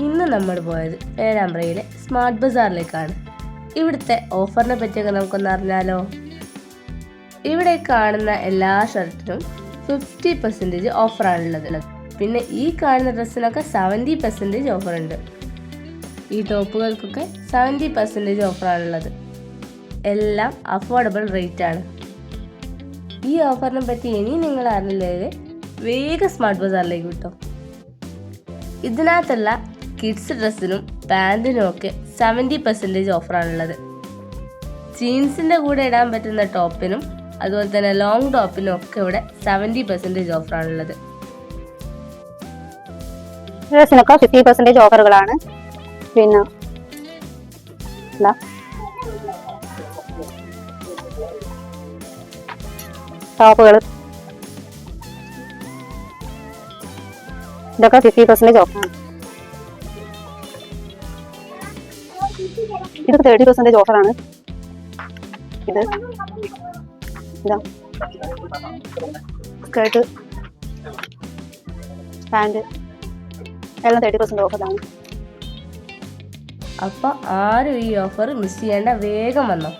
ഇന്ന് നമ്മൾ പോയത് പേരാമ്പ്രയിലെ സ്മാർട്ട് ബസാറിലേക്കാണ്. ഇവിടുത്തെ ഓഫറിനെ പറ്റിയൊക്കെ നമുക്കൊന്ന് അറിഞ്ഞാലോ. ഇവിടെ കാണുന്ന എല്ലാ ഷർട്ടിനും 50% ഓഫറാണുള്ളത്. പിന്നെ ഈ കാണുന്ന ഡ്രസ്സിനൊക്കെ 70% ഓഫറുണ്ട്. ഈ ടോപ്പുകൾക്കൊക്കെ 70% ഓഫറാണുള്ളത്. എല്ലാം അഫോർഡബിൾ റേറ്റ് ആണ്. ഈ ഓഫറിനെ പറ്റി ഇനി നിങ്ങൾ അറിഞ്ഞില്ലെങ്കിൽ വേഗം സ്മാർട്ട് ബസാറിലേക്ക് വിട്ടോ. ഇതിനകത്തുള്ള കിഡ്സ് ഡ്രസ്സിനും പാൻറ്റിനും ഒക്കെ 70% ഓഫറാണുള്ളത്. ജീൻസിൻ്റെ കൂടെ ഇടാൻ പറ്റുന്ന ടോപ്പിനും അതുപോലെ തന്നെ ലോങ് ടോപ്പിനും ഒക്കെ ഇവിടെ 70% ഓഫറാണുള്ളത്. ഡ്രസ്സിനൊക്കെ 50% ഓഫറുകളാണ്. പിന്നെ ടോപ്പുകൾ ഇതൊക്കെ 50% ഓഫറാണ്. ഇതൊക്കെ 30% ഓഫറാണ്. ഇത് സ്കേർട്ട് പാൻറ് എല്ലാം 30% ഓഫറാണ്. അപ്പോൾ ആരും ഈ ഓഫർ മിസ് ചെയ്യേണ്ട, വേഗം വന്നോ.